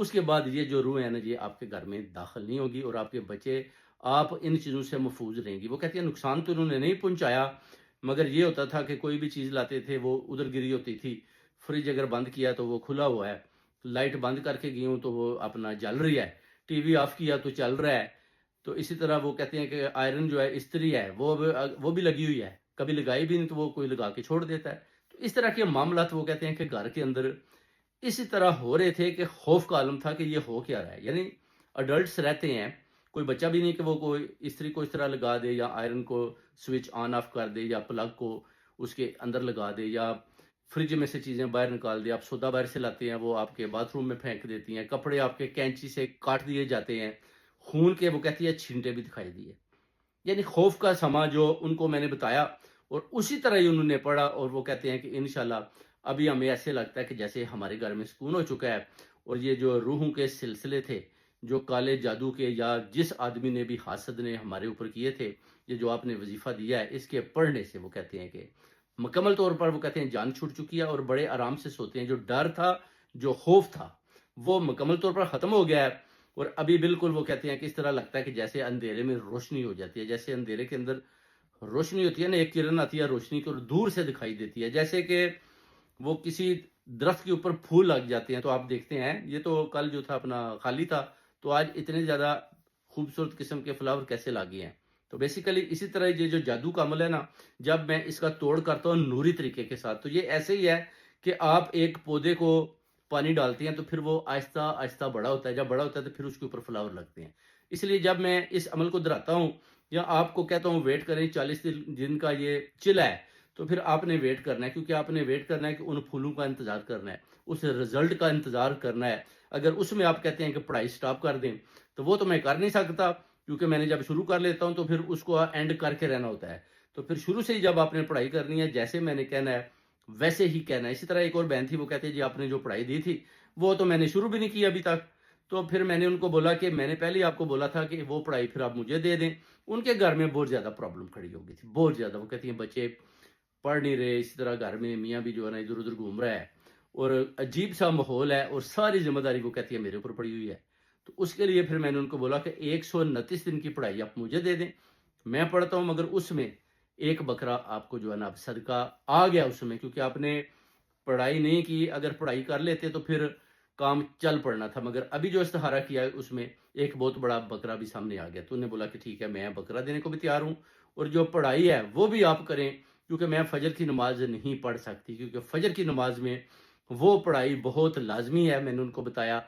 اس کے بعد یہ جو روح ہے نا جی آپ کے گھر میں داخل نہیں ہوگی، اور آپ کے بچے آپ ان چیزوں سے محفوظ رہیں گی۔ وہ کہتی ہیں نقصان تو انہوں نے نہیں پہنچایا، مگر یہ ہوتا تھا کہ کوئی بھی چیز لاتے تھے وہ ادھر گری ہوتی تھی، فریج اگر بند کیا تو وہ کھلا ہوا ہے، لائٹ بند کر کے گئی ہوں تو وہ اپنا جل رہی ہے، ٹی وی آف کیا تو چل رہا ہے۔ تو اسی طرح وہ کہتے ہیں کہ آئرن جو ہے استری ہے وہ بھی لگی ہوئی ہے، کبھی لگائی بھی نہیں تو وہ کوئی لگا کے چھوڑ دیتا ہے۔ تو اس طرح کے معاملات وہ کہتے ہیں کہ گھر کے اندر اسی طرح ہو رہے تھے کہ خوف کا عالم تھا کہ یہ ہو کیا رہا ہے، یعنی اڈلٹس رہتے ہیں، کوئی بچہ بھی نہیں کہ وہ کوئی استری کو اس طرح لگا دے یا آئرن کو سوئچ آن آف کر دے یا پلگ کو اس کے اندر لگا دے یا فریج میں سے چیزیں باہر نکال دے۔ آپ سودا باہر سے لاتے ہیں وہ آپ کے باتھ روم میں پھینک دیتی ہیں، کپڑے آپ کے کینچی سے کاٹ دیے جاتے ہیں، خون کے وہ کہتی ہے چھینٹے بھی دکھائی دیے، یعنی خوف کا سما جو ان کو میں نے بتایا، اور اسی طرح ہی انہوں نے پڑھا، اور وہ کہتے ہیں کہ انشاءاللہ ابھی ہمیں ایسے لگتا ہے کہ جیسے ہمارے گھر میں سکون ہو چکا ہے، اور یہ جو روحوں کے سلسلے تھے، جو کالے جادو کے یا جس آدمی نے بھی حاسد نے ہمارے اوپر کیے تھے، یہ جو آپ نے وظیفہ دیا ہے اس کے پڑھنے سے وہ کہتے ہیں کہ مکمل طور پر وہ کہتے ہیں جان چھوٹ چکی ہے، اور بڑے آرام سے سوتے ہیں۔ جو ڈر تھا، جو خوف تھا، وہ مکمل طور پر ختم ہو گیا ہے، اور ابھی بالکل وہ کہتے ہیں کہ اس طرح لگتا ہے کہ جیسے اندھیرے میں روشنی ہو جاتی ہے، جیسے اندھیرے کے اندر روشنی ہوتی ہے نا، ایک کرن آتی ہے روشنی تو دور سے دکھائی دیتی ہے، جیسے کہ وہ کسی درخت کے اوپر پھول لگ جاتے ہیں تو آپ دیکھتے ہیں، یہ تو کل جو تھا اپنا خالی تھا تو آج اتنے زیادہ خوبصورت قسم کے فلاور کیسے لاگے ہیں۔ تو بیسیکلی اسی طرح یہ جو جادو کا عمل ہے نا، جب میں اس کا توڑ کرتا ہوں نوری طریقے کے ساتھ، تو یہ ایسے ہی ہے کہ آپ ایک پودے کو پانی ڈالتے ہیں تو پھر وہ آہستہ آہستہ بڑا ہوتا ہے، جب بڑا ہوتا ہے تو پھر اس کے اوپر فلاور لگتے ہیں۔ اس لیے جب میں اس عمل کو دہراتا ہوں یا آپ کو کہتا ہوں ویٹ کریں 40 دن کا یہ چلا ہے، تو پھر آپ نے ویٹ کرنا ہے، کیونکہ آپ نے ویٹ کرنا ہے کہ ان پھولوں کا انتظار کرنا ہے، اس رزلٹ کا انتظار کرنا ہے۔ اگر اس میں آپ کہتے ہیں کہ پڑھائی سٹاپ کر دیں تو وہ تو میں کر نہیں سکتا، کیونکہ میں نے جب شروع کر لیتا ہوں تو پھر اس کو اینڈ کر کے رہنا ہوتا ہے۔ تو پھر شروع سے ہی جب آپ نے پڑھائی کرنی ہے، جیسے میں نے کہنا ہے ویسے ہی کہنا ہے۔ اسی طرح ایک اور بہن تھی، وہ کہتے ہیں جی آپ نے جو پڑھائی دی تھی وہ تو میں نے شروع بھی نہیں کی ابھی تک۔ تو پھر میں نے ان کو بولا کہ میں نے پہلے ہی آپ کو بولا تھا کہ وہ پڑھائی پھر آپ مجھے دے دیں۔ ان کے گھر میں بہت زیادہ پرابلم کھڑی ہو گئی تھی، بہت زیادہ۔ وہ کہتی ہیں بچے پڑھ نہیں رہے، اسی طرح گھر میں میاں بھی جو ہے نا ادھر ادھر گھوم رہا ہے، اور عجیب سا ماحول ہے، اور ساری ذمہ داری وہ کہتی ہے میرے اوپر پڑی ہوئی ہے۔ تو اس کے لیے پھر میں نے ان کو بولا کہ 129 دن کی پڑھائی آپ مجھے دے دیں، میں پڑھتا ہوں، مگر اس میں ایک بکرا آپ کو جو ہے نا صدقہ آ گیا اس میں، کیونکہ آپ نے پڑھائی نہیں کی، اگر پڑھائی کر لیتے تو پھر کام چل پڑنا تھا، مگر ابھی جو استخارہ کیا ہے اس میں ایک بہت بڑا بکرا بھی سامنے آ گیا۔ تو انہیں بولا کہ ٹھیک ہے میں بکرا دینے کو بھی تیار ہوں، اور جو پڑھائی ہے وہ بھی آپ کریں، کیونکہ میں فجر کی نماز نہیں پڑھ سکتی، کیونکہ فجر کی نماز میں وہ پڑھائی بہت لازمی ہے، میں نے ان کو بتایا